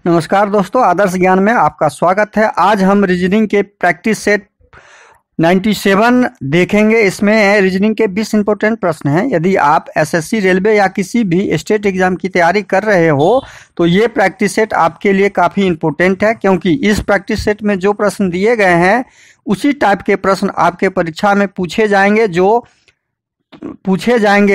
नमस्कार दोस्तों, आदर्श ज्ञान में आपका स्वागत है। आज हम रीजनिंग के प्रैक्टिस सेट 97 देखेंगे। इसमें रीजनिंग के 20 इंपॉर्टेंट प्रश्न हैं। यदि आप एसएससी, रेलवे या किसी भी स्टेट एग्जाम की तैयारी कर रहे हो तो ये प्रैक्टिस सेट आपके लिए काफ़ी इंपॉर्टेंट है, क्योंकि इस प्रैक्टिस सेट में जो प्रश्न दिए गए हैं उसी टाइप के प्रश्न आपके परीक्षा में पूछे जाएंगे।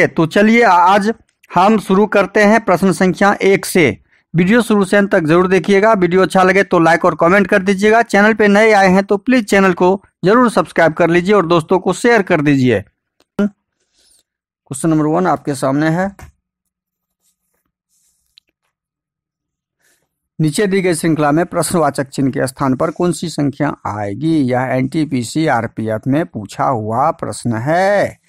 तो चलिए आज हम शुरू करते हैं प्रश्न संख्या 1 से। वीडियो शुरू से अंत तक जरूर देखिएगा। वीडियो अच्छा लगे तो लाइक और कमेंट कर दीजिएगा। चैनल पे नए आए हैं तो प्लीज चैनल को जरूर सब्सक्राइब कर लीजिए और दोस्तों को शेयर कर दीजिए। क्वेश्चन नंबर 1 आपके सामने है। नीचे दी गई श्रृंखला में प्रश्नवाचक चिन्ह के स्थान पर कौन सी संख्या आएगी? यह एनटीपीसी आरपीएफ में पूछा हुआ प्रश्न है।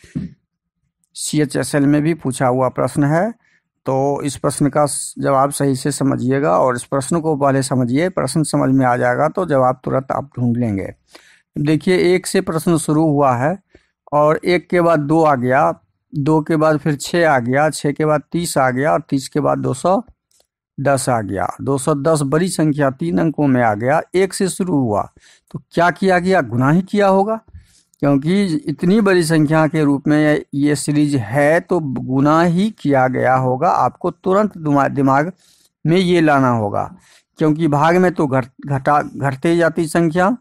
सीएचएसएल में भी पूछा हुआ प्रश्न है। तो इस प्रश्न का जवाब सही से समझिएगा और इस प्रश्न को पहले समझिए। प्रश्न समझ में आ जाएगा तो जवाब तुरंत आप ढूंढ लेंगे। देखिए 1 से प्रश्न शुरू हुआ है और 1 के बाद 2 आ गया, 2 के बाद फिर 6 आ गया, 6 के बाद 30 आ गया और 30 के बाद 210 आ गया। 210 बड़ी संख्या 3 अंकों में आ गया। 1 से शुरू हुआ तो क्या किया गया? गुना ही किया होगा, क्योंकि इतनी बड़ी संख्या के रूप में ये सीरीज है तो गुना ही किया गया होगा। आपको तुरंत दिमाग में ये लाना होगा, क्योंकि भाग में तो घटते जाती संख्या,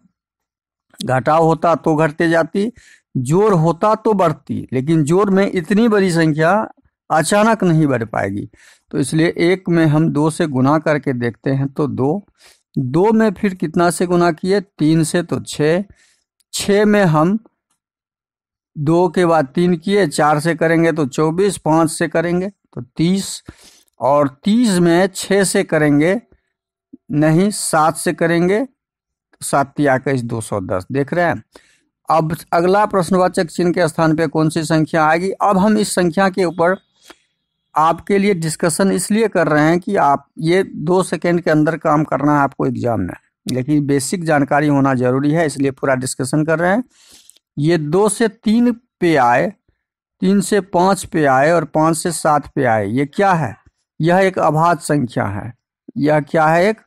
घटाव होता तो घटते जाती, जोड़ होता तो बढ़ती, लेकिन जोड़ में इतनी बड़ी संख्या अचानक नहीं बढ़ पाएगी। तो इसलिए 1 में हम 2 से गुना करके देखते हैं तो 2 में फिर कितना से गुना किए? 3 से तो 6 में हम 2 के बाद 3 किए, 4 से करेंगे तो 24, 5 से करेंगे तो 30 और 30 में 6 से करेंगे नहीं 7 से करेंगे तो 7 तिया 21 210। देख रहे हैं। अब अगला प्रश्नवाचक चिन्ह के स्थान पे कौन सी संख्या आएगी? अब हम इस संख्या के ऊपर आपके लिए डिस्कशन इसलिए कर रहे हैं कि आप ये 2 सेकेंड के अंदर काम करना है आपको एग्जाम में, लेकिन बेसिक जानकारी होना जरूरी है, इसलिए पूरा डिस्कशन कर रहे हैं। ये 2 से 3 पे आए, 3 से 5 पे आए और 5 से 7 पे आए। ये क्या है? यह एक अभाज्य संख्या है। यह क्या है? एक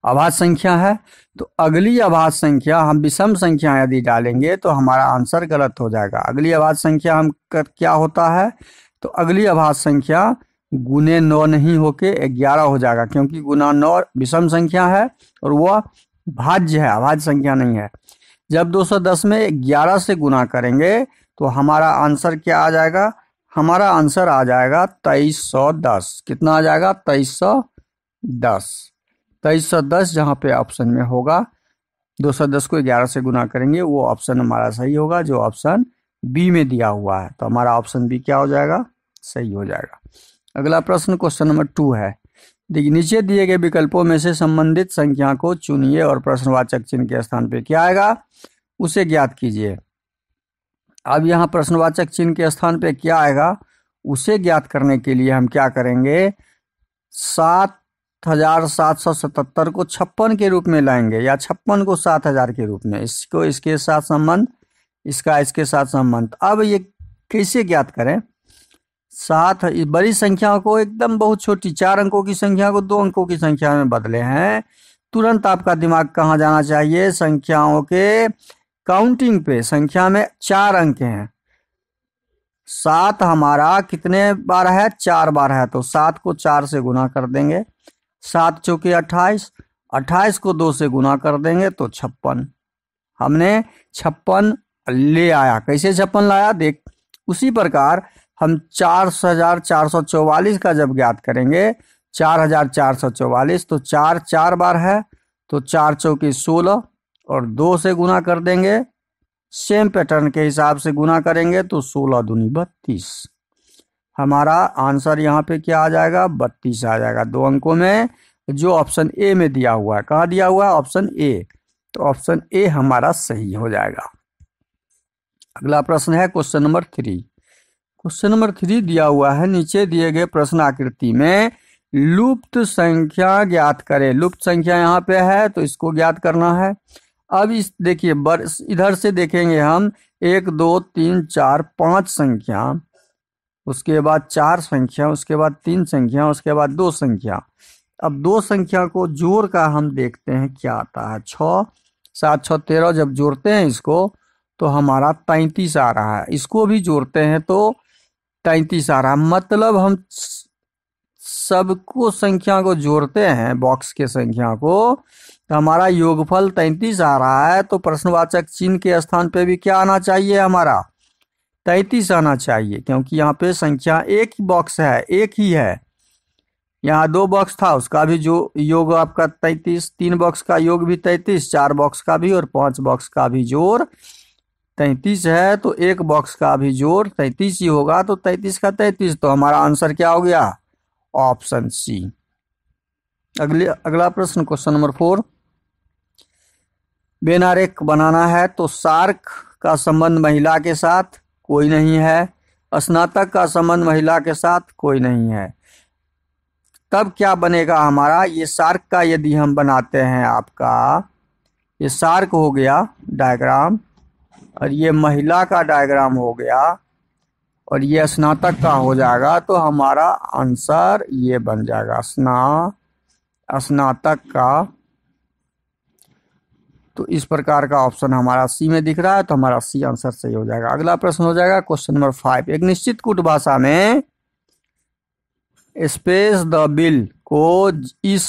अभाज्य संख्या है। तो अगली अभाज्य संख्या हम विषम संख्या यदि डालेंगे तो हमारा आंसर गलत हो जाएगा। अगली अभाज्य संख्या हम क्या होता है? तो अगली अभाज्य संख्या गुने 9 नहीं होके 11 हो जाएगा, क्योंकि गुना 9 विषम संख्या है और वह भाज्य है, अभाज्य संख्या नहीं है। जब 210 में 11 से गुना करेंगे तो हमारा आंसर क्या आ जाएगा? हमारा आंसर आ जाएगा 2310। कितना आ जाएगा? 2310। 2310 जहाँ पे ऑप्शन में होगा, 210 को 11 से गुना करेंगे, वो ऑप्शन हमारा सही होगा, जो ऑप्शन बी में दिया हुआ है। तो हमारा ऑप्शन बी क्या हो जाएगा? सही हो जाएगा। अगला प्रश्न क्वेश्चन नंबर 2 है। देखिए नीचे दिए गए विकल्पों में से संबंधित संख्या को चुनिए और प्रश्नवाचक चिन्ह के स्थान पे क्या आएगा उसे ज्ञात कीजिए। अब यहाँ प्रश्नवाचक चिन्ह के स्थान पे क्या आएगा उसे ज्ञात करने के लिए हम क्या करेंगे? 7777 को 56 के रूप में लाएंगे, या 56 को 7000 के रूप में। इसको इसके साथ संबंध, इसका इसके साथ संबंध। अब ये कैसे ज्ञात करें? 7 बड़ी संख्या को एकदम बहुत छोटी 4 अंकों की संख्या को 2 अंकों की संख्या में बदले हैं। तुरंत आपका दिमाग कहाँ जाना चाहिए? संख्याओं के काउंटिंग पे। संख्या में 4 अंक हैं। 7 हमारा कितने बार है? 4 बार है। तो 7 को 4 से गुना कर देंगे, 7 चौके 28, 28 को 2 से गुना कर देंगे तो 56। हमने 56 ले आया। कैसे 56 लाया? देख, उसी प्रकार हम 4444 का जब ज्ञात करेंगे, 4444, तो 4 4 बार है तो 4 चौके 16 और 2 से गुना कर देंगे। सेम पैटर्न के हिसाब से गुना करेंगे तो 16 दूनी 32। हमारा आंसर यहाँ पे क्या आ जाएगा? 32 आ जाएगा, 2 अंकों में, जो ऑप्शन ए में दिया हुआ है। कहाँ दिया हुआ है? Option A. तो ऑप्शन ए हमारा सही हो जाएगा। अगला प्रश्न है क्वेश्चन नंबर 3। क्वेश्चन नंबर 3 दिया हुआ है। नीचे दिए गए प्रश्न आकृति में लुप्त संख्या ज्ञात करें। लुप्त संख्या यहाँ पे है तो इसको ज्ञात करना है। अब इस देखिए इधर से देखेंगे हम 1 2 3 4 5 संख्या, उसके बाद 4 संख्या, उसके बाद 3 संख्या, उसके बाद 2 संख्या। अब दो संख्या को जोड़ का हम देखते हैं क्या आता है। 6 7 6 13 जब जोड़ते हैं इसको तो हमारा 33 आ रहा है। इसको भी जोड़ते हैं तो 33 आ रहा है। मतलब हम सबको संख्या को जोड़ते हैं, बॉक्स के संख्या को, तो हमारा योगफल 33 आ रहा है। तो प्रश्नवाचक चिन्ह के स्थान पे भी क्या आना चाहिए, हमारा 33 आना चाहिए, क्योंकि यहाँ पे संख्या एक ही बॉक्स है, एक ही है। यहाँ 2 बॉक्स था, उसका भी जो योग आपका 33, 3 बॉक्स का योग भी 33, 4 बॉक्स का भी और 5 बॉक्स का भी जोड़ 33 है। तो एक बॉक्स का भी जोड़ 33 ही होगा, तो 33 का 33। तो हमारा आंसर क्या हो गया, ऑप्शन सी। अगला प्रश्न, क्वेश्चन नंबर 4। बेनारेख बनाना है तो सार्क का संबंध महिला के साथ कोई नहीं है, स्नातक का संबंध महिला के साथ कोई नहीं है। तब क्या बनेगा हमारा, ये सार्क का यदि हम बनाते हैं, आपका ये सार्क हो गया डायग्राम, और ये महिला का डायग्राम हो गया, और ये स्नातक का हो जाएगा, तो हमारा आंसर ये बन जाएगा स्नातक का। तो इस प्रकार का ऑप्शन हमारा सी में दिख रहा है, तो हमारा सी आंसर सही हो जाएगा। अगला प्रश्न हो जाएगा क्वेश्चन नंबर 5। एक निश्चित कूट भाषा में स्पेस द बिल को इस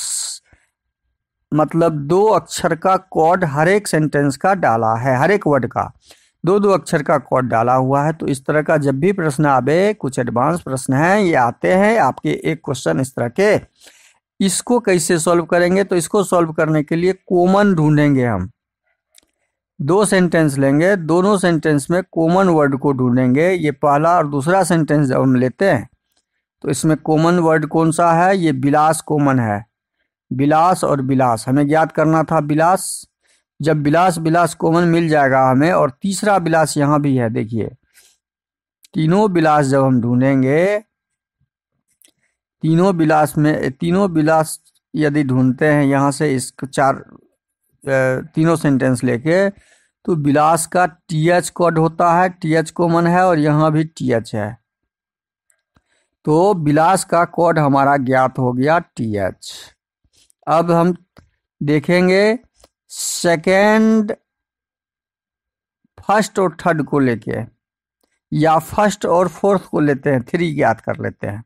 मतलब 2 अक्षर का कोड हर एक सेंटेंस का डाला है, हर एक वर्ड का 2 अक्षर का कोड डाला हुआ है। तो इस तरह का जब भी प्रश्न आवे, कुछ एडवांस प्रश्न हैं ये आते हैं आपके, एक क्वेश्चन इस तरह के, इसको कैसे सॉल्व करेंगे, तो इसको सॉल्व करने के लिए कॉमन ढूंढेंगे हम। 2 सेंटेंस लेंगे, दोनों सेंटेंस में कॉमन वर्ड को ढूंढेंगे। ये पहला और दूसरा सेंटेंस जब हम लेते हैं तो इसमें कॉमन वर्ड कौन सा है, ये विलास कॉमन है। विलास और विलास हमें ज्ञात करना था। विलास, जब विलास विलास कॉमन मिल जाएगा हमें, और तीसरा विलास यहाँ भी है, देखिए तीनों विलास जब हम ढूंढेंगे, तीनों विलास यदि ढूंढते हैं यहाँ से, इस तीनों सेंटेंस लेके, तो विलास का TH कोड होता है, TH कॉमन है, और यहाँ भी TH है। तो विलास का कोड हमारा ज्ञात हो गया TH। अब हम देखेंगे सेकेंड, फर्स्ट और थर्ड को लेके, या फर्स्ट और फोर्थ को लेते हैं, 3 ज्ञात कर लेते हैं।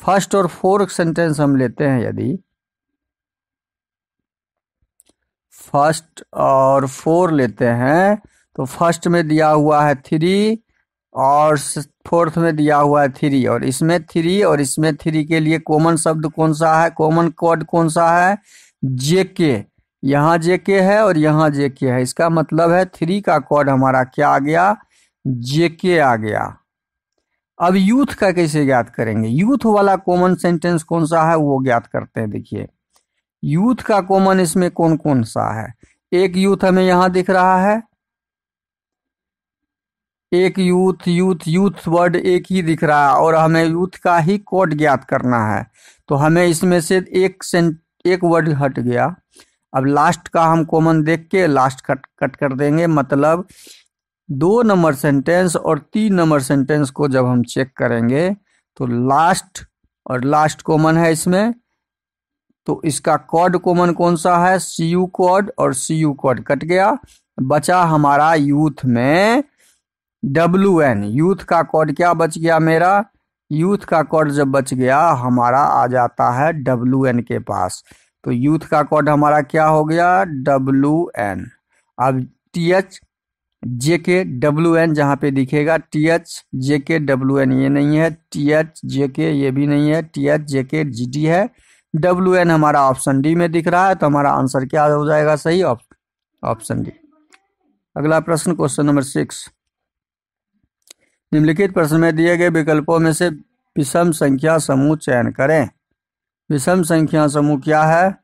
फर्स्ट और फोर्थ सेंटेंस हम लेते हैं, यदि फर्स्ट और 4 लेते हैं, तो फर्स्ट में दिया हुआ है 3 और फोर्थ में दिया हुआ है 3, और इसमें 3 और इसमें 3 के लिए कॉमन शब्द कौन सा है, कॉमन कोड कौन सा है, JK। यहाँ JK है और यहाँ JK है, इसका मतलब है 3 का कोड हमारा क्या आ गया, JK आ गया। अब यूथ का कैसे ज्ञात करेंगे, यूथ वाला कॉमन सेंटेंस कौन सा है वो ज्ञात करते हैं। देखिए यूथ का कॉमन इसमें कौन कौन सा है, एक यूथ हमें यहाँ दिख रहा है, एक यूथ वर्ड एक ही दिख रहा है, और हमें यूथ का ही कोड ज्ञात करना है। तो हमें इसमें से एक वर्ड हट गया। अब लास्ट का हम कॉमन देख के लास्ट कट कर देंगे। मतलब 2 नंबर सेंटेंस और 3 नंबर सेंटेंस को जब हम चेक करेंगे तो लास्ट और लास्ट कॉमन है इसमें, तो इसका कोड कॉमन कौन सा है, CU कोड, और CU कोड कट गया। बचा हमारा यूथ में WN। यूथ का कोड क्या बच गया मेरा, यूथ का कोड जब बच गया हमारा आ जाता है WN के पास। तो यूथ का कोड हमारा क्या हो गया, WN। अब TH JK WN जहाँ पे दिखेगा, TH JK WN ये नहीं है, TH JK ये भी नहीं है, TH JK GD है, WN हमारा ऑप्शन डी में दिख रहा है। तो हमारा आंसर क्या हो जाएगा, सही ऑप्शन डी। अगला प्रश्न क्वेश्चन नंबर 6। निम्नलिखित प्रश्न में दिए गए विकल्पों में से विषम संख्या समूह चयन करें। विषम संख्या समूह क्या है,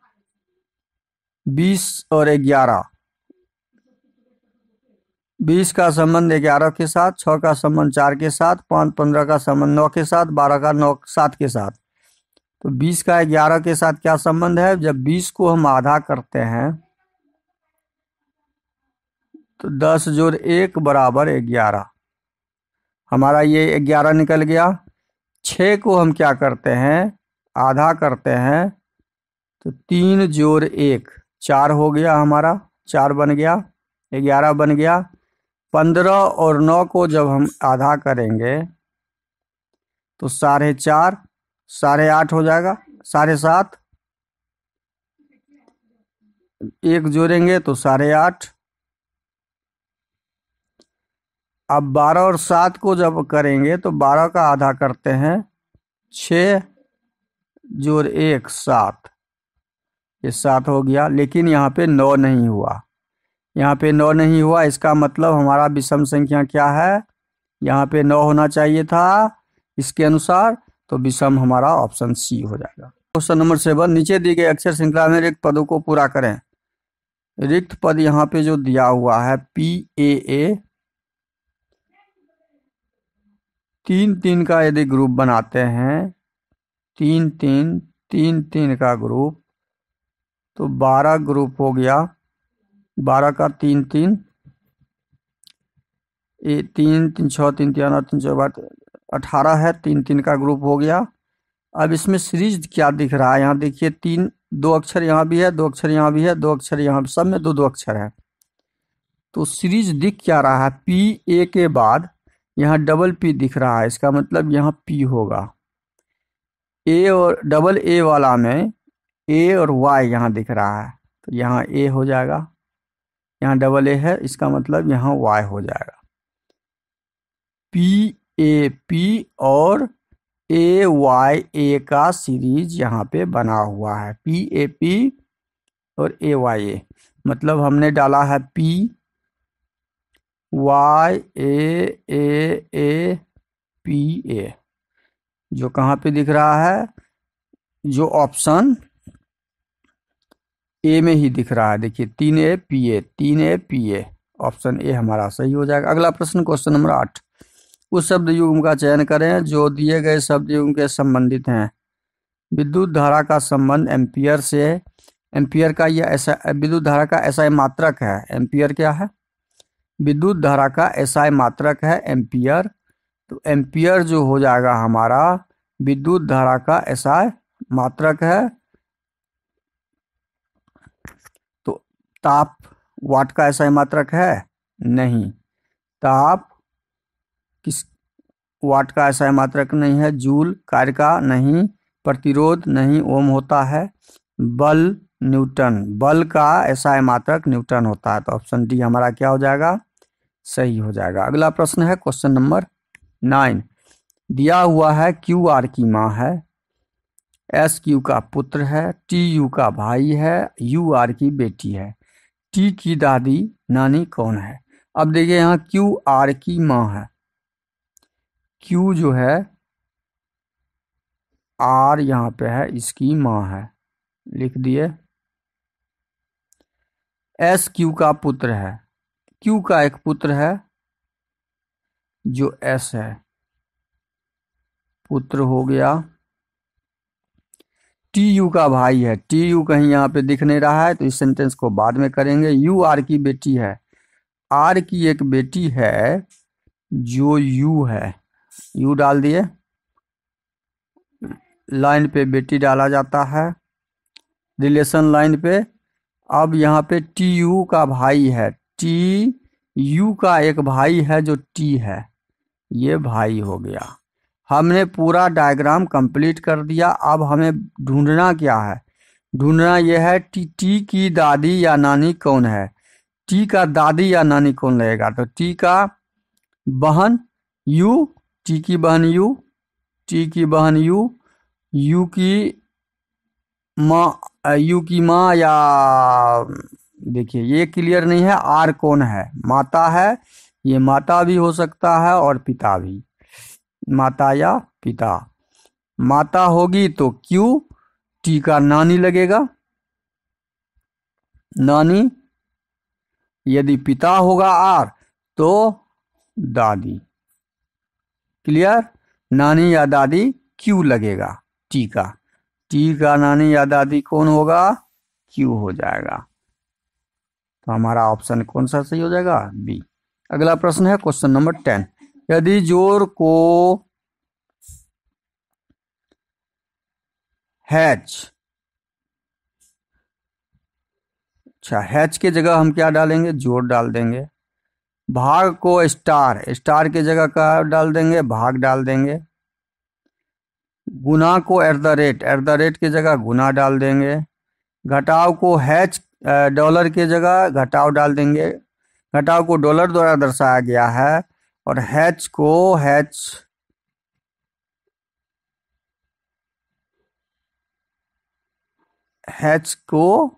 20 और 11। 20 का संबंध 11 के साथ, 6 का संबंध 4 के साथ, 5 15 का संबंध 9 के साथ, 12 का 9 7 के साथ। तो 20 का 11 के साथ क्या संबंध है, जब 20 को हम आधा करते हैं तो 10 जोड़ 1 बराबर 11, हमारा ये 11 निकल गया। 6 को हम क्या करते हैं, आधा करते हैं तो 3 जोड़ 1 4 हो गया हमारा, 4 बन गया, 11 बन गया। 15 और 9 को जब हम आधा करेंगे तो 4.5, 8.5 हो जाएगा, 7.5। 1 जोड़ेंगे तो 8.5। अब 12 और 7 को जब करेंगे तो 12 का आधा करते हैं, 6 जोड़ 1 7, ये 7 हो गया। लेकिन यहाँ पे 9 नहीं हुआ, यहाँ पे 9 नहीं हुआ, इसका मतलब हमारा विषम संख्या क्या है, यहाँ पे 9 होना चाहिए था इसके अनुसार, तो विषम हमारा ऑप्शन सी हो जाएगा। क्वेश्चन नंबर 7, नीचे दी गई अक्षर श्रृंखला में रिक्त पदों को पूरा करें। रिक्त पद यहाँ पे जो दिया हुआ है PAA, 3-3 का यदि ग्रुप बनाते हैं, 3-3 3-3 का ग्रुप, तो 12 ग्रुप हो गया। 12 का 3-3, 3-3 6 3 3 3 4 18 है, 3-3 का ग्रुप हो गया। अब इसमें सीरीज क्या दिख रहा है, यहाँ देखिए 2 अक्षर यहाँ भी है, 2 अक्षर यहाँ भी है, 2 अक्षर यहाँ, सब में 2 अक्षर है। तो सीरीज दिख क्या रहा है, PA के बाद यहाँ डबल P दिख रहा है, इसका मतलब यहाँ P होगा। A और डबल A वाला में A और Y यहाँ दिख रहा है, तो यहाँ A हो जाएगा, यहाँ डबल A है, इसका मतलब यहाँ Y हो जाएगा। PAP और AYA का सीरीज यहाँ पे बना हुआ है, PAP और AYA, मतलब हमने डाला है PYAAAPA, जो कहाँ पे दिख रहा है, जो ऑप्शन ए में ही दिख रहा है। देखिए 3APA, ऑप्शन ए हमारा सही हो जाएगा। अगला प्रश्न, क्वेश्चन नंबर 8, उस शब्द युग्म का चयन करें जो दिए गए शब्द युग्म के संबंधित हैं। विद्युत धारा का संबंध एम्पियर से है। एम्पियर का यह ऐसा, विद्युत धारा का SI मात्रक है। एम्पियर क्या है, विद्युत धारा का SI मात्रक है एम्पियर। तो एम्पियर जो हो जाएगा हमारा विद्युत धारा का SI मात्रक है। तो ताप वाट का SI मात्रक है नहीं, ताप किस वाट का SI मात्रक नहीं है, जूल कार्य का नहीं, प्रतिरोध नहीं, ओम होता है, बल न्यूटन, बल का SI मात्रक न्यूटन होता है। तो ऑप्शन डी हमारा क्या हो जाएगा, सही हो जाएगा। अगला प्रश्न है क्वेश्चन नंबर 9, दिया हुआ है QR की माँ है, SQ का पुत्र है, TU का भाई है, UR की बेटी है, T की दादी नानी कौन है। अब देखिए यहाँ QR की माँ है, Q जो है R यहाँ पे है, इसकी माँ है, लिख दिए। SQ का पुत्र है, Q का एक पुत्र है जो S है, पुत्र हो गया। TU का भाई है, TU कहीं यहाँ पे दिख नहीं रहा है, तो इस सेंटेंस को बाद में करेंगे। UR की बेटी है, R की एक बेटी है जो U है, U डाल दिए, लाइन पे बेटी डाला जाता है, रिलेशन लाइन पे। अब यहाँ पे TU का भाई है, TU का एक भाई है जो T है, ये भाई हो गया। हमने पूरा डायग्राम कंप्लीट कर दिया। अब हमें ढूंढना क्या है, ढूंढना यह है टी की दादी या नानी कौन है। टी का दादी या नानी कौन लगेगा, तो टी का बहन U, टी की बहन U, टी की बहन U, U की माँ, या देखिए ये क्लियर नहीं है, R कौन है, माता है, ये माता भी हो सकता है और पिता भी, माता या पिता। माता होगी तो Q, T का नानी लगेगा, नानी। यदि पिता होगा R तो दादी। क्लियर, नानी या दादी Q लगेगा T का, T का नानी या दादी कौन होगा, Q हो जाएगा। तो हमारा ऑप्शन कौन सा सही हो जाएगा, बी। अगला प्रश्न है क्वेश्चन नंबर 10, यदि जोड़ को हैच अच्छा, हैच के जगह हम क्या डालेंगे, जोड़ डाल देंगे। भाग को स्टार, स्टार के जगह क्या डाल देंगे, भाग डाल देंगे। गुना को एट द रेट की जगह गुना डाल देंगे। घटाव को हैच डॉलर की जगह घटाव डाल देंगे। घटाव को डॉलर द्वारा दर्शाया गया है और हैच को हैच को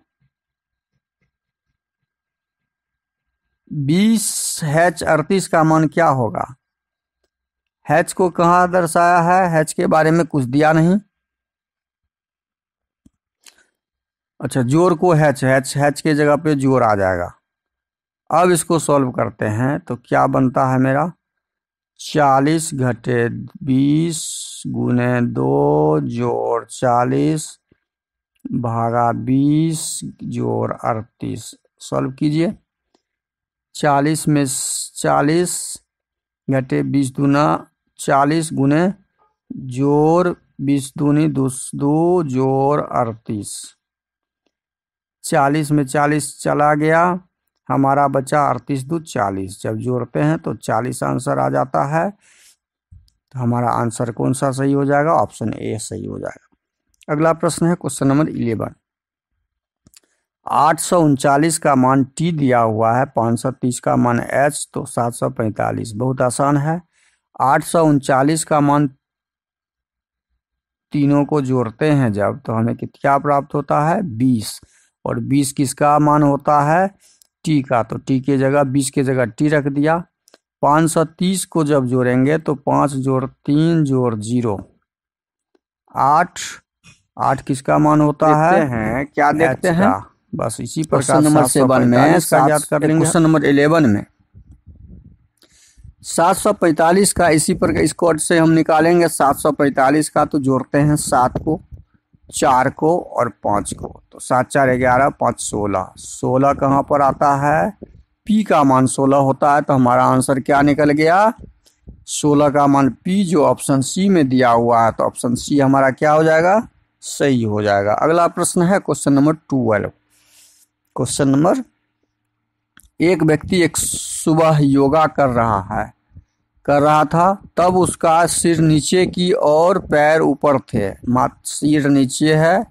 20 हैच 38 का मान क्या होगा। हैच को कहाँ दर्शाया है, हैच के बारे में कुछ दिया नहीं। अच्छा, जोड़ को हैच के जगह पे जोड़ आ जाएगा। अब इसको सॉल्व करते हैं तो क्या बनता है मेरा, 40 घटे 20 गुने 2 जोड़ 40 भागा 20 जोड़ 38। सॉल्व कीजिए। 40 में 40 घटे 20 दूना 40 गुने जोड़ 20 दूनी 2 जोड़ 38। 40 में 40 चला गया, हमारा बचा 38 दू 40। जब जोड़ते हैं तो 40 आंसर आ जाता है। तो हमारा आंसर कौन सा सही हो जाएगा, ऑप्शन ए सही हो जाएगा। अगला प्रश्न है क्वेश्चन नंबर 11। 839 का मान टी दिया हुआ है, 530 का मान एच, तो 745। बहुत आसान है। 839 का मान तीनों को जोड़ते हैं जब, तो हमें क्या प्राप्त होता है, 20। और 20 किसका मान होता है, टी का। तो टी की जगह 20 की जगह टी रख दिया। 530 को जब जोड़ेंगे तो 5 जोड़ 3 जोड़ 0 8। 8 किसका मान होता है, क्या देखते हैं, बस इसी प्रकार नंबर 7 में याद कर लेंगे। क्वेश्चन नंबर 11 में 745 का इसी प्रकार इस कोड से हम निकालेंगे। 745 का तो जोड़ते हैं 7 को 4 को और 5 को, तो 7 4 11 5 16। 16 कहाँ पर आता है, पी का मान 16 होता है। तो हमारा आंसर क्या निकल गया, 16 का मान पी, जो ऑप्शन सी में दिया हुआ है। तो ऑप्शन सी हमारा क्या हो जाएगा, सही हो जाएगा। अगला प्रश्न है क्वेश्चन नंबर 12। क्वेश्चन नंबर, एक व्यक्ति एक सुबह योगा कर रहा था, तब उसका सिर नीचे की और पैर ऊपर थे। सिर नीचे है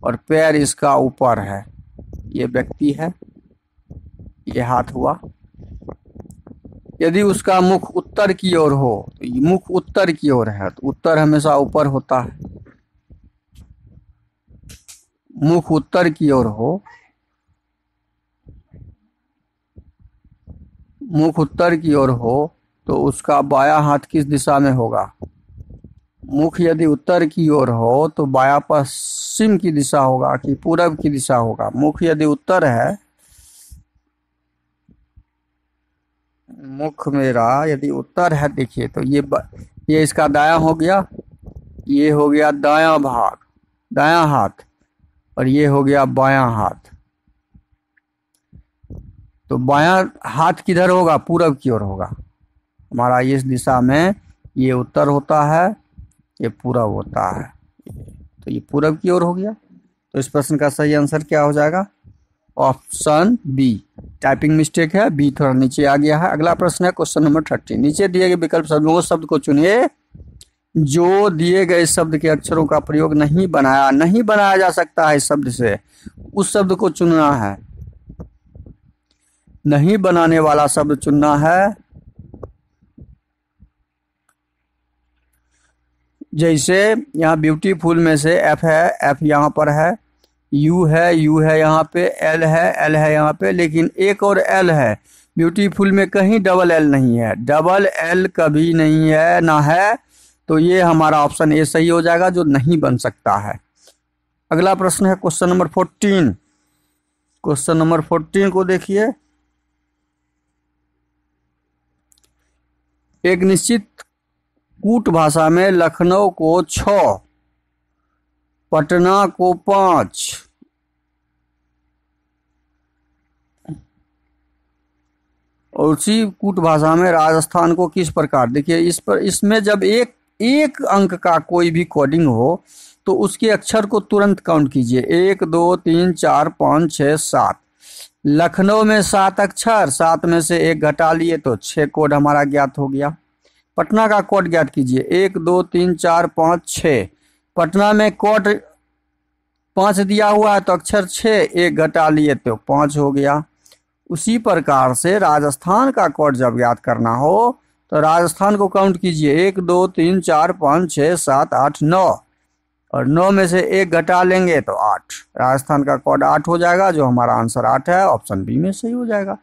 और पैर इसका ऊपर है। ये व्यक्ति है, ये हाथ हुआ। यदि उसका मुख उत्तर की ओर हो, तो मुख उत्तर की ओर है, तो उत्तर हमेशा ऊपर होता है। मुख उत्तर की ओर हो, मुख उत्तर की ओर हो तो उसका बायां हाथ किस दिशा में होगा। मुख यदि उत्तर की ओर हो तो बायां पश्चिम की दिशा होगा कि पूरब की दिशा होगा। मुख यदि उत्तर है, मुख मेरा यदि उत्तर है, देखिए तो ये इसका दायां हो गया, ये हो गया दायां भाग, दायां हाथ, और ये हो गया बायां हाथ। तो बायां हाथ किधर होगा, पूरब की ओर होगा। हमारा इस दिशा में ये उत्तर होता है, ये पूरब होता है, तो ये पूरब की ओर हो गया। तो इस प्रश्न का सही आंसर क्या हो जाएगा, ऑप्शन बी। टाइपिंग मिस्टेक है, बी थोड़ा नीचे आ गया है। अगला प्रश्न है क्वेश्चन नंबर 30। नीचे दिए गए विकल्प शब्दों को शब्द को चुनिए जो दिए गए शब्द के अक्षरों का प्रयोग नहीं बनाया जा सकता है। इस शब्द से उस शब्द को चुनना है, नहीं बनाने वाला शब्द चुनना है। जैसे यहाँ ब्यूटीफुल में से एफ है, एफ यहाँ पर है, यू है यहाँ पे, एल है यहाँ पे, लेकिन एक और एल है। ब्यूटीफुल में कहीं डबल एल नहीं है, डबल एल कभी नहीं है, ना है। तो ये हमारा ऑप्शन ए सही हो जाएगा, जो नहीं बन सकता है। अगला प्रश्न है क्वेश्चन नंबर 14। क्वेश्चन नंबर 14 को देखिए। एक निश्चित कूट भाषा में लखनऊ को 6, पटना को 5, और उसी कूट भाषा में राजस्थान को किस प्रकार। देखिए इसमें जब एक अंक का कोई भी कोडिंग हो तो उसके अक्षर को तुरंत काउंट कीजिए। 1 2 3 4 5 6 7। लखनऊ में 7 अक्षर, 7 में से 1 घटा लिए तो 6 कोड हमारा ज्ञात हो गया। पटना का कोड ज्ञात कीजिए। 1 2 3 4 5 6। पटना में कोड 5 दिया हुआ है तो अक्षर 6, 1 घटा लिए तो 5 हो गया। उसी प्रकार से राजस्थान का कोड जब ज्ञात करना हो तो राजस्थान को काउंट कीजिए। 1 2 3 4 5 6 7 8 9, और 9 में से 1 घटा लेंगे तो 8। राजस्थान का कोड 8 हो जाएगा, जो हमारा आंसर 8 है, ऑप्शन बी में सही हो जाएगा।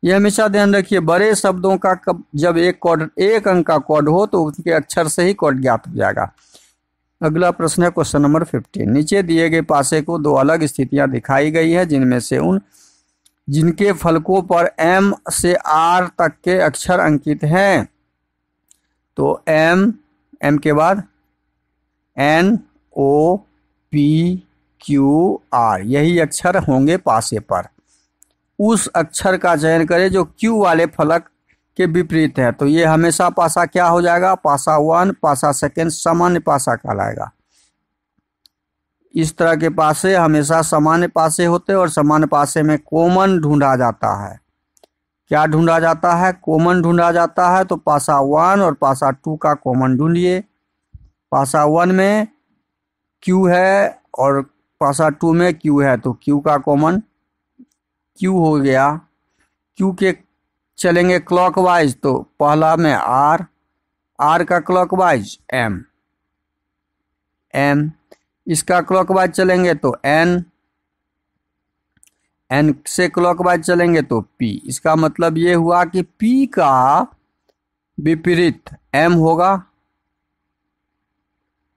ये हमेशा ध्यान रखिए, बड़े शब्दों का जब एक अंक का कोड हो तो उसके अक्षर से ही कोड ज्ञात हो जाएगा। अगला प्रश्न है क्वेश्चन नंबर 15। नीचे दिए गए पासे को 2 अलग स्थितियां दिखाई गई है, जिनमें से जिनके फलकों पर M से R तक के अक्षर अंकित हैं। तो M के बाद N O P Q R, यही अक्षर होंगे पासे पर। उस अक्षर का चयन करें जो Q वाले फलक के विपरीत है। तो ये हमेशा पासा क्या हो जाएगा? पासा 1, पासा सेकेंड, सामान्य पासा कहलाएगा। इस तरह के पासे हमेशा सामान्य पासे होते हैं, और सामान्य पासे में कॉमन ढूंढा जाता है। क्या ढूंढा जाता है? कॉमन ढूंढा जाता है। तो पासा 1 और पासा 2 का कॉमन ढूंढिए। पासा 1 में Q है और पासा 2 में Q है, तो Q का कॉमन Q हो गया। Q के चलेंगे क्लॉकवाइज, तो पहला में R का क्लॉकवाइज M, इसका क्लॉकवाइज चलेंगे तो N से क्लॉकवाइज चलेंगे तो P। इसका मतलब ये हुआ कि P का विपरीत M होगा,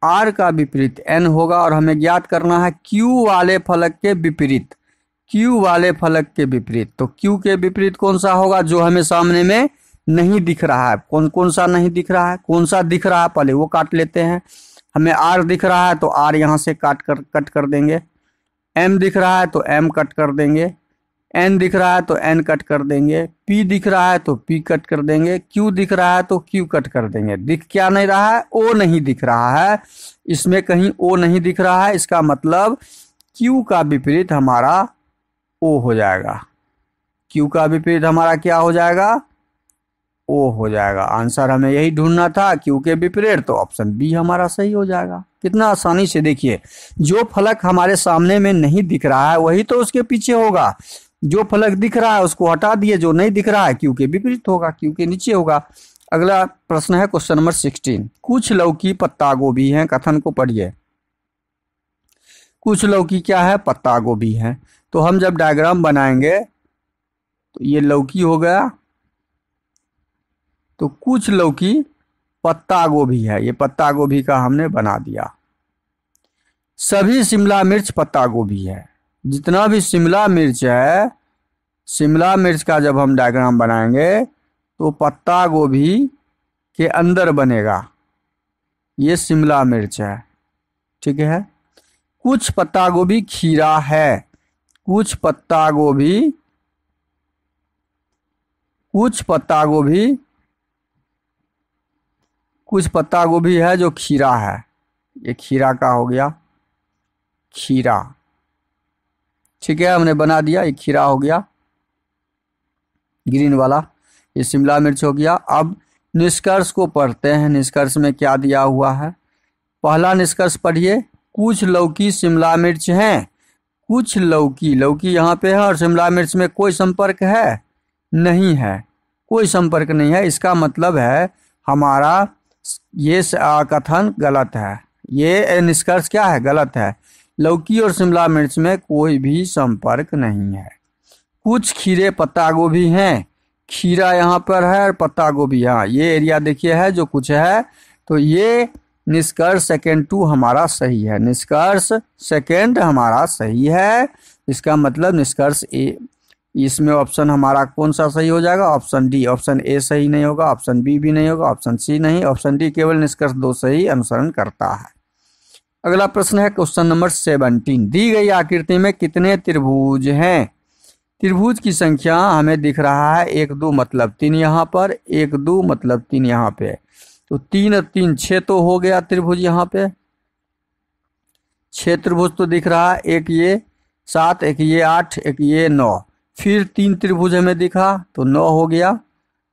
R का विपरीत N होगा, और हमें ज्ञात करना है Q वाले फलक के विपरीत। Q वाले फलक के विपरीत, तो Q के विपरीत कौन सा होगा? जो हमें सामने में नहीं दिख रहा है। कौन सा नहीं दिख रहा है? कौन सा दिख रहा है पहले वो काट लेते हैं। हमें R दिख रहा है तो R यहाँ से कट कर देंगे। M दिख रहा है तो M कट कर देंगे। N दिख रहा है तो N कट कर देंगे। P दिख रहा है तो P कट कर देंगे। Q दिख रहा है तो Q कट कर देंगे। दिख क्या नहीं रहा है? O नहीं दिख रहा है। इसमें कहीं O नहीं दिख रहा है, इसका मतलब Q का विपरीत हमारा O हो जाएगा। Q का विपरीत हमारा क्या हो जाएगा? O हो जाएगा। आंसर हमें यही ढूंढना था, Q के विपरीत, तो ऑप्शन बी हमारा सही हो जाएगा। कितना आसानी से देखिए, जो फलक हमारे सामने में नहीं दिख रहा है वही तो उसके पीछे होगा। जो फलक दिख रहा है उसको हटा दिए, जो नहीं दिख रहा है Q के विपरीत होगा, Q के नीचे होगा। अगला प्रश्न है क्वेश्चन नंबर 16। कुछ लौकी पत्ता गोभी हैं, कथन को पढ़िए। कुछ लौकी क्या है? पत्ता गोभी है। तो हम जब डायग्राम बनाएंगे तो ये लौकी हो गया, तो कुछ लौकी पत्ता गोभी है, ये पत्ता गोभी का हमने बना दिया। सभी शिमला मिर्च पत्ता गोभी है। जितना भी शिमला मिर्च है, शिमला मिर्च का जब हम डायग्राम बनाएंगे तो पत्ता गोभी के अंदर बनेगा। ये शिमला मिर्च है, ठीक है। कुछ पत्ता गोभी खीरा है। कुछ पत्ता गोभी है जो खीरा है। ये खीरा का हो गया, खीरा, ठीक है, हमने बना दिया। ये खीरा हो गया ग्रीन वाला, ये शिमला मिर्च हो गया। अब निष्कर्ष को पढ़ते हैं। निष्कर्ष में क्या दिया हुआ है? पहला निष्कर्ष पढ़िए। कुछ लौकी शिमला मिर्च हैं। कुछ लौकी यहाँ पे है और शिमला मिर्च में कोई संपर्क है? नहीं है, कोई संपर्क नहीं है। इसका मतलब है हमारा ये कथन गलत है। ये निष्कर्ष क्या है? गलत है। लौकी और शिमला मिर्च में कोई भी संपर्क नहीं है। कुछ खीरे पत्ता गोभी हैं। खीरा यहाँ पर है और पत्ता गोभी यहाँ, ये एरिया देखिए है जो कुछ है। तो ये निष्कर्ष सेकेंड 2 हमारा सही है। निष्कर्ष सेकेंड हमारा सही है। इसका मतलब निष्कर्ष ए, इसमें ऑप्शन हमारा कौन सा सही हो जाएगा? Option D. ऑप्शन ए सही नहीं होगा, ऑप्शन बी भी नहीं होगा, ऑप्शन सी नहीं, ऑप्शन डी केवल निष्कर्ष 2 सही अनुसरण करता है। अगला प्रश्न है क्वेश्चन नंबर 17। दी गई आकृति में कितने त्रिभुज हैं? त्रिभुज की संख्या हमें दिख रहा है 1 2 मतलब 3 यहाँ पर, 1 2 मतलब 3 यहाँ पे। तो 3 और 3 6 तो हो गया त्रिभुज। यहाँ पे 6 त्रिभुज तो दिख रहा है। एक ये 7, एक ये 8, एक ये 9। फिर 3 त्रिभुज हमें दिखा तो 9 हो गया।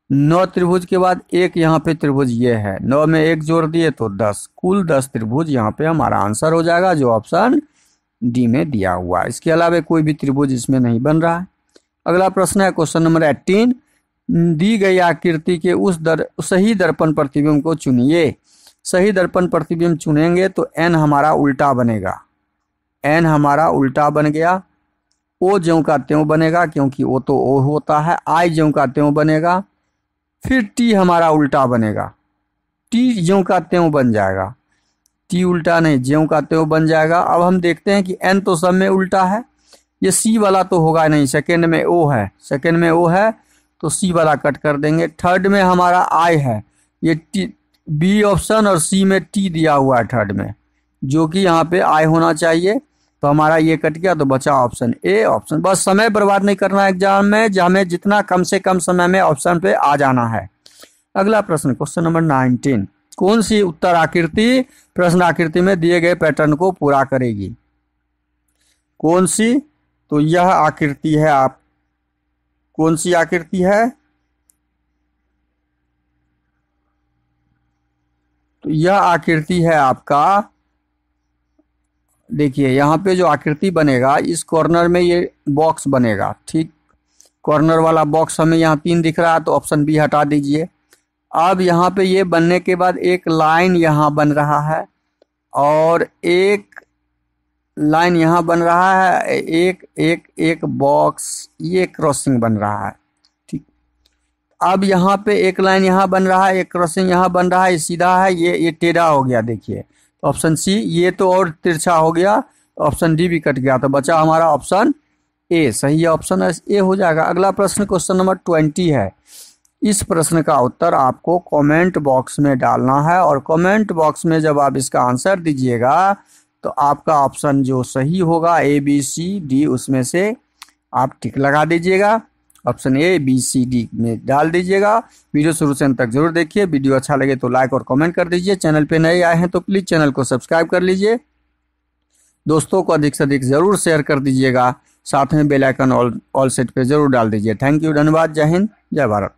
9 त्रिभुज के बाद एक यहाँ पे त्रिभुज ये है, 9 में 1 जोड़ दिए तो 10, कुल 10 त्रिभुज यहाँ पे हमारा आंसर हो जाएगा, जो ऑप्शन डी में दिया हुआ है। इसके अलावा कोई भी त्रिभुज इसमें नहीं बन रहा है। अगला प्रश्न है क्वेश्चन नंबर 18, दी गई आकृति के सही दर्पण प्रतिबिंब को चुनिए। सही दर्पण प्रतिबिंब चुनेंगे तो n हमारा उल्टा बनेगा, n हमारा उल्टा बन गया। ओ ज्यों का त्यों बनेगा क्योंकि ओ तो ओ होता है, आई ज्यों का त्यों बनेगा। फिर टी हमारा उल्टा बनेगा, टी ज्यों का त्यों बन जाएगा, टी उल्टा नहीं ज्यों का त्यों बन जाएगा। अब हम देखते हैं कि एन तो सब में उल्टा है, ये सी वाला तो होगा नहीं, सेकंड में ओ है, सेकंड में ओ है तो सी वाला कट कर देंगे। थर्ड में हमारा आई है, ये टी बी ऑप्शन और सी में टी दिया हुआ है थर्ड में, जो कि यहाँ पे आई होना चाहिए, तो हमारा ये कट गया तो बचा ऑप्शन ए ऑप्शन। बस समय बर्बाद नहीं करना एग्जाम में, हमें जितना कम से कम समय में ऑप्शन पे आ जाना है। अगला प्रश्न क्वेश्चन नंबर 19, कौन सी उत्तर आकृति प्रश्न आकृति में दिए गए पैटर्न को पूरा करेगी? कौन सी? तो यह आकृति है, आप कौन सी आकृति है? तो यह आकृति है आपका, देखिए यहाँ पे जो आकृति बनेगा इस कॉर्नर में ये बॉक्स बनेगा, ठीक, कॉर्नर वाला बॉक्स हमें यहाँ 3 दिख रहा है तो ऑप्शन बी हटा दीजिए। अब यहाँ पे ये बनने के बाद एक लाइन यहाँ बन रहा है और एक लाइन यहाँ बन रहा है, एक एक एक बॉक्स ये क्रॉसिंग बन रहा है, ठीक। अब यहाँ पे एक लाइन यहाँ बन रहा है, एक क्रॉसिंग यहाँ बन रहा है, ये सीधा है, ये टेढ़ा हो गया, देखिए तो ऑप्शन सी। ये तो और तिरछा हो गया, ऑप्शन डी भी कट गया, तो बचा हमारा ऑप्शन ए, सही है, ऑप्शन ए हो जाएगा। अगला प्रश्न क्वेश्चन नंबर 20 है। इस प्रश्न का उत्तर आपको कमेंट बॉक्स में डालना है और कमेंट बॉक्स में जब आप इसका आंसर दीजिएगा तो आपका ऑप्शन जो सही होगा ए बी सी डी, उसमें से आप टिक लगा दीजिएगा, option A B C D में डाल दीजिएगा। वीडियो शुरू से अंत तक जरूर देखिए, वीडियो अच्छा लगे तो लाइक और कमेंट कर दीजिए। चैनल पे नए आए हैं तो प्लीज चैनल को सब्सक्राइब कर लीजिए, दोस्तों को अधिक से अधिक जरूर शेयर कर दीजिएगा, साथ में बेल आइकन ऑल सेट पे जरूर डाल दीजिए। थैंक यू, धन्यवाद, जय हिंद, जय भारत।